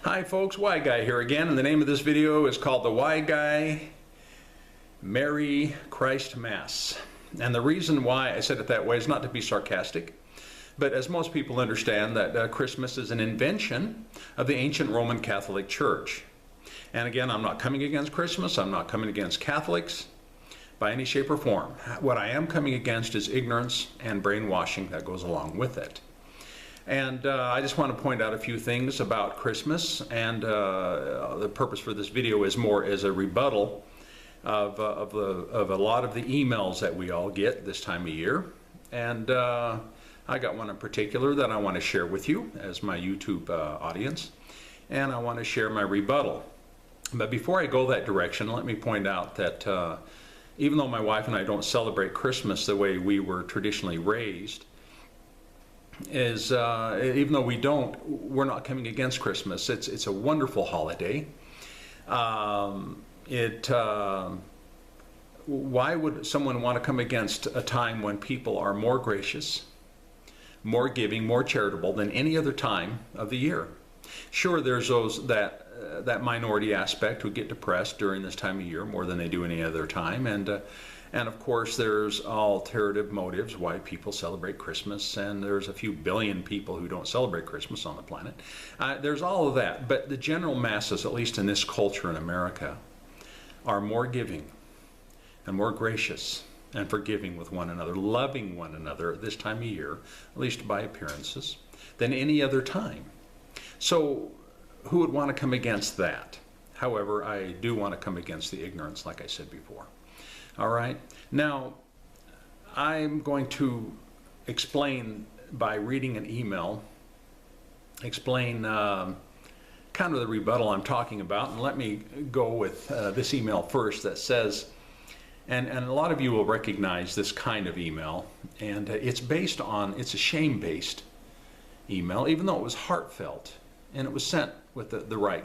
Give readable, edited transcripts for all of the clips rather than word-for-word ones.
Hi folks, Guy here again, and the name of this video is called the Guy Merry Christmas. And the reason why I said it that way is not to be sarcastic, but as most people understand that Christmas is an invention of the ancient Roman Catholic Church. And again, I'm not coming against Christmas, I'm not coming against Catholics by any shape or form. What I am coming against is ignorance and brainwashing that goes along with it. And I just want to point out a few things about Christmas, and the purpose for this video is more as a rebuttal of a lot of the emails that we all get this time of year. And I got one in particular that I want to share with you as my YouTube audience, and I want to share my rebuttal. But before I go that direction, let me point out that even though my wife and I don't celebrate Christmas the way we were traditionally raised, even though we're not coming against Christmas. It's a wonderful holiday. Why would someone want to come against a time when people are more gracious, more giving, more charitable than any other time of the year? Sure, there's those that minority aspect who get depressed during this time of year more than they do any other time, and of course there's alternative motives why people celebrate Christmas, and there's a few billion people who don't celebrate Christmas on the planet. There's all of that, but the general masses, at least in this culture in America, are more giving and more gracious and forgiving with one another, loving one another at this time of year, at least by appearances, than any other time. So who would want to come against that? However, I do want to come against the ignorance, like I said before. All right. Now, I'm going to explain by reading an email, explain kind of the rebuttal I'm talking about. And let me go with this email first that says, and a lot of you will recognize this kind of email, and it's a shame-based email, even though it was heartfelt, and it was sent with the right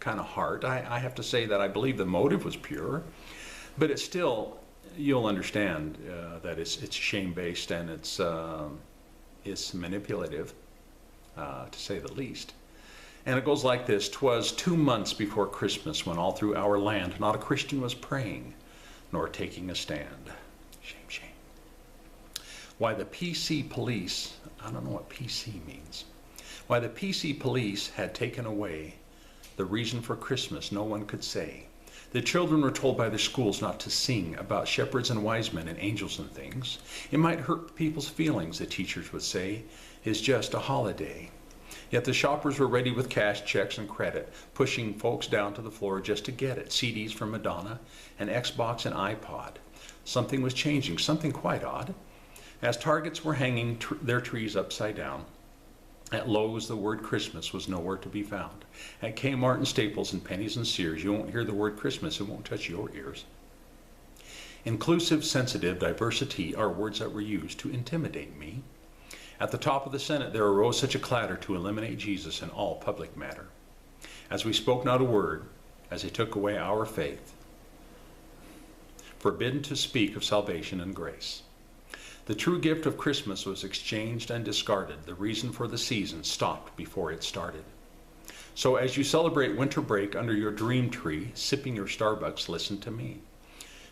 kind of heart. I have to say that I believe the motive was pure. But it's still, you'll understand that it's shame-based, and it's manipulative, to say the least. And it goes like this: "'Twas 2 months before Christmas when all through our land not a Christian was praying, nor taking a stand." Shame, shame. Why the PC police, I don't know what PC means. Why the PC police had taken away the reason for Christmas, no one could say. The children were told by their schools not to sing about shepherds and wise men and angels and things. It might hurt people's feelings, the teachers would say. It's just a holiday. Yet the shoppers were ready with cash, checks, and credit, pushing folks down to the floor just to get it. CDs from Madonna, an Xbox, and iPod. Something was changing, something quite odd. As Targets were hanging their trees upside down, at Lowe's, the word Christmas was nowhere to be found. At Kmart and Staples and Penny's and Sears, you won't hear the word Christmas. It won't touch your ears. Inclusive, sensitive, diversity are words that were used to intimidate me. At the top of the Senate, there arose such a clatter to eliminate Jesus in all public matter. As we spoke not a word, as they took away our faith, forbidden to speak of salvation and grace. The true gift of Christmas was exchanged and discarded. The reason for the season stopped before it started. So as you celebrate winter break under your dream tree, sipping your Starbucks, listen to me.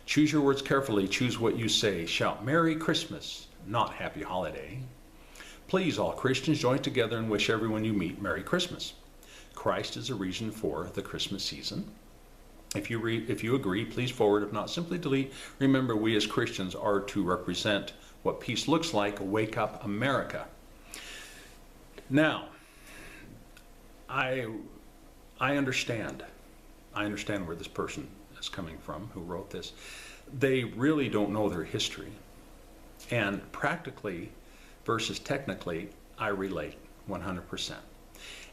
Choose your words carefully, choose what you say. Shout Merry Christmas, not Happy Holiday. Please, all Christians, join together and wish everyone you meet Merry Christmas. Christ is the reason for the Christmas season. If you agree, please forward. If not, simply delete. Remember, we as Christians are to represent what peace looks like. Wake up, America. Now, I understand where this person is coming from who wrote this. They really don't know their history. And practically versus technically, I relate 100%.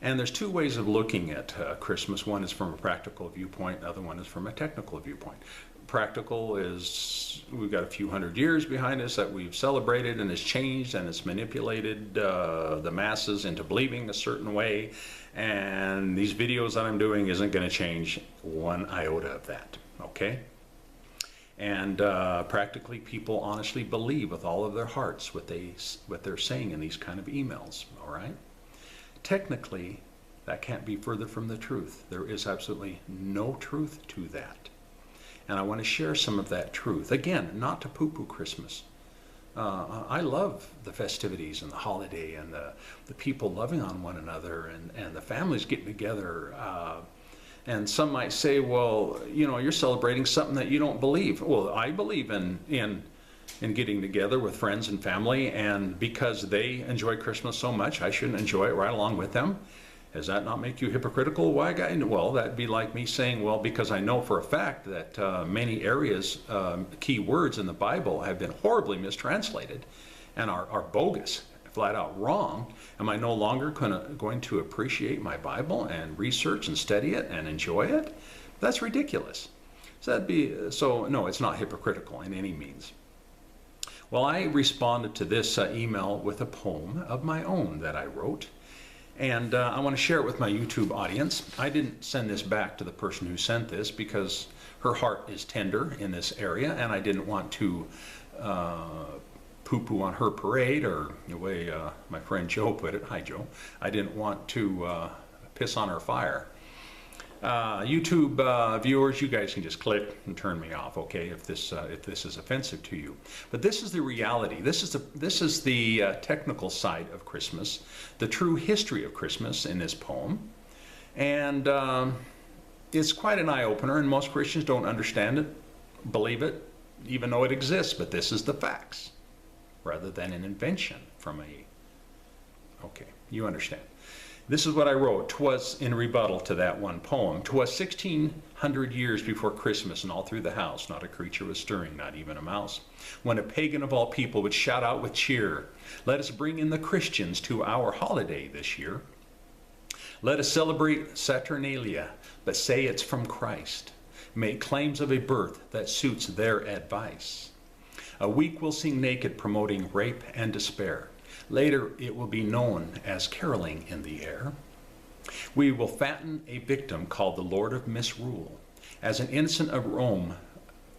And there's two ways of looking at Christmas. One is from a practical viewpoint, the other one is from a technical viewpoint. Practical is we've got a few hundred years behind us that we've celebrated, and it's changed and it's manipulated the masses into believing a certain way. And these videos that I'm doing isn't going to change one iota of that, okay? And practically people honestly believe with all of their hearts what they're saying in these kind of emails, all right? Technically, That can't be further from the truth. There is absolutely no truth to that. And I want to share some of that truth. Again, not to poo-poo Christmas. I love the festivities and the holiday and the people loving on one another and the families getting together. And some might say, well, you know, you're celebrating something that you don't believe. Well, I believe in getting together with friends and family, and because they enjoy Christmas so much, I shouldn't enjoy it right along with them. Does that not make you hypocritical? Why, Guy? Well, that'd be like me saying, well, because I know for a fact that many areas, key words in the Bible have been horribly mistranslated and are bogus, flat out wrong. Am I no longer going to appreciate my Bible and research and study it and enjoy it? That's ridiculous. So no, it's not hypocritical in any means. Well, I responded to this email with a poem of my own that I wrote. And I want to share it with my YouTube audience. I didn't send this back to the person who sent this because her heart is tender in this area, and I didn't want to poo-poo on her parade, or the way my friend Joe put it. Hi, Joe. I didn't want to piss on her fire. YouTube viewers, you guys can just click and turn me off, okay, if this is offensive to you. But this is the reality. This is the technical side of Christmas, the true history of Christmas in this poem, and it's quite an eye-opener. And most Christians don't understand it, believe it, even though it exists. But this is the facts, rather than an invention from a. Okay, you understand. This is what I wrote. 'Twas in rebuttal to that one poem. 'Twas 1600 years before Christmas, and all through the house not a creature was stirring, not even a mouse, when a pagan of all people would shout out with cheer, let us bring in the Christians to our holiday this year. Let us celebrate Saturnalia, but say it's from Christ. Make claims of a birth that suits their advice. A week we'll sing naked, promoting rape and despair. Later it will be known as caroling in the air. We will fatten a victim called the Lord of Misrule. As an innocent of Rome,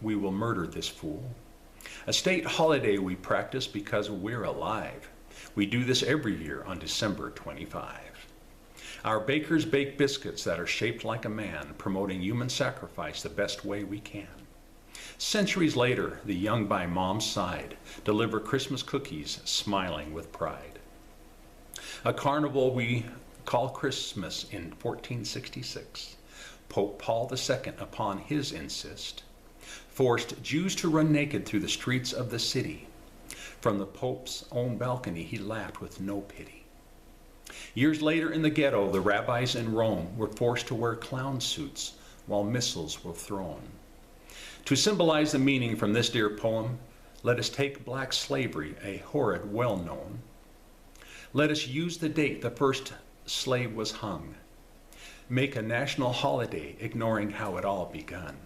we will murder this fool. A state holiday we practice because we're alive. We do this every year on December 25. Our bakers bake biscuits that are shaped like a man, promoting human sacrifice the best way we can. Centuries later, the young by mom's side deliver Christmas cookies, smiling with pride. A carnival we call Christmas in 1466. Pope Paul II, upon his insist, forced Jews to run naked through the streets of the city. From the Pope's own balcony, he laughed with no pity. Years later in the ghetto, the rabbis in Rome were forced to wear clown suits while missiles were thrown. To symbolize the meaning from this dear poem, let us take black slavery, a horrid well-known. Let us use the date the first slave was hung. Make a national holiday, ignoring how it all begun.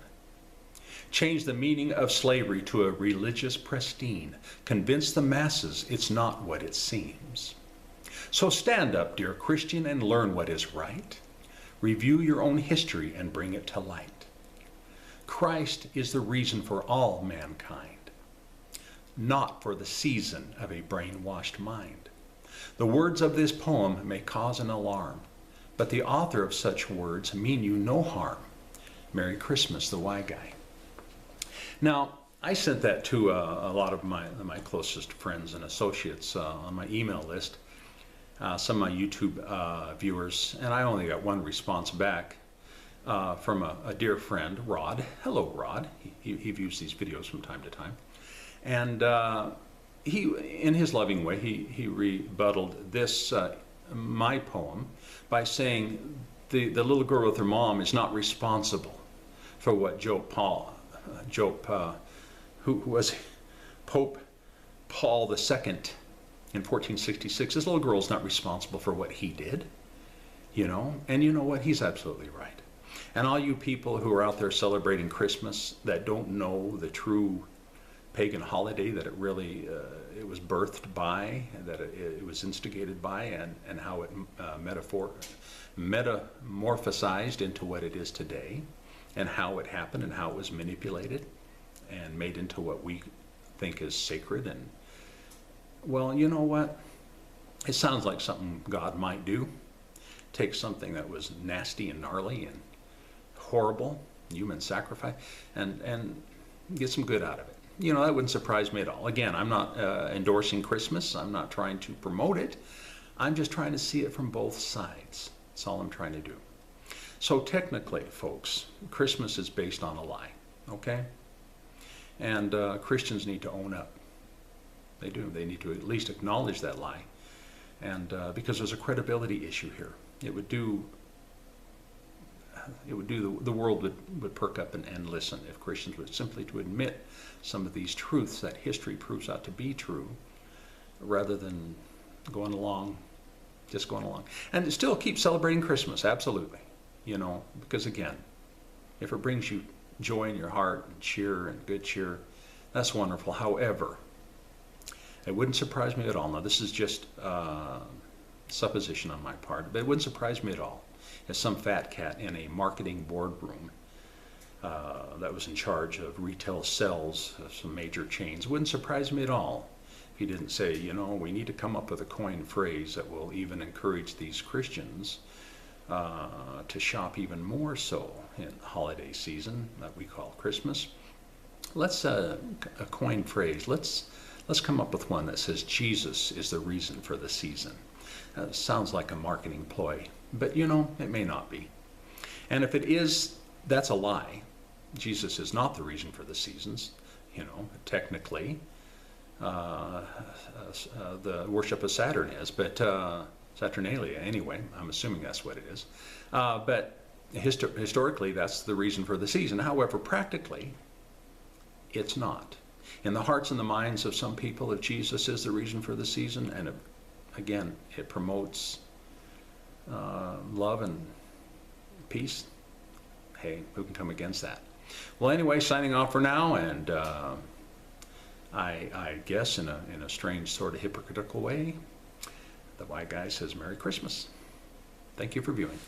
Change the meaning of slavery to a religious pristine. Convince the masses it's not what it seems. So stand up, dear Christian, and learn what is right. Review your own history and bring it to light. Christ is the reason for all mankind, not for the season of a brainwashed mind. The words of this poem may cause an alarm, but the author of such words mean you no harm. Merry Christmas, the Y Guy. Now, I sent that to a lot of my closest friends and associates on my email list, some of my YouTube viewers, and I only got one response back. From a dear friend, Rod. Hello, Rod. He views these videos from time to time. And he, in his loving way, he rebutted this, my poem, by saying the little girl with her mom is not responsible for what who was Pope Paul II in 1466. This little girl's not responsible for what he did, you know. And you know what? He's absolutely right. And all you people who are out there celebrating Christmas that don't know the true pagan holiday that it really it was birthed by, that it was instigated by, and how it metamorphosized into what it is today, and how it happened, and how it was manipulated and made into what we think is sacred. And well, you know what? It sounds like something God might do. take something that was nasty and gnarly and horrible, human sacrifice, and get some good out of it. You know, that wouldn't surprise me at all. Again, I'm not endorsing Christmas. I'm not trying to promote it. I'm just trying to see it from both sides. That's all I'm trying to do. So technically, folks, Christmas is based on a lie, okay? And Christians need to own up. They do. They need to at least acknowledge that lie. And because there's a credibility issue here. It would do the world would perk up and listen if Christians would simply to admit some of these truths that history proves out to be true, rather than going along, just going along. And still keep celebrating Christmas, absolutely. You know, because again, if it brings you joy in your heart and cheer and good cheer, that's wonderful. However, it wouldn't surprise me at all. Now, this is just supposition on my part, but it wouldn't surprise me at all if some fat cat in a marketing boardroom that was in charge of retail sales of some major chains, wouldn't surprise me at all if he didn't say, you know, we need to come up with a coined phrase that will even encourage these Christians to shop even more so in the holiday season that we call Christmas. Let's a coined phrase. Let's come up with one that says Jesus is the reason for the season. Sounds like a marketing ploy, but you know, it may not be. And if it is, that's a lie. Jesus is not the reason for the seasons. You know, technically, the worship of Saturn is, but Saturnalia anyway. I'm assuming that's what it is. But historically, that's the reason for the season. However, practically, it's not. In the hearts and the minds of some people, if Jesus is the reason for the season, and again, it promotes love and peace, hey, who can come against that? Well, anyway, signing off for now, and I guess in a strange sort of hypocritical way, the white guy says Merry Christmas. Thank you for viewing.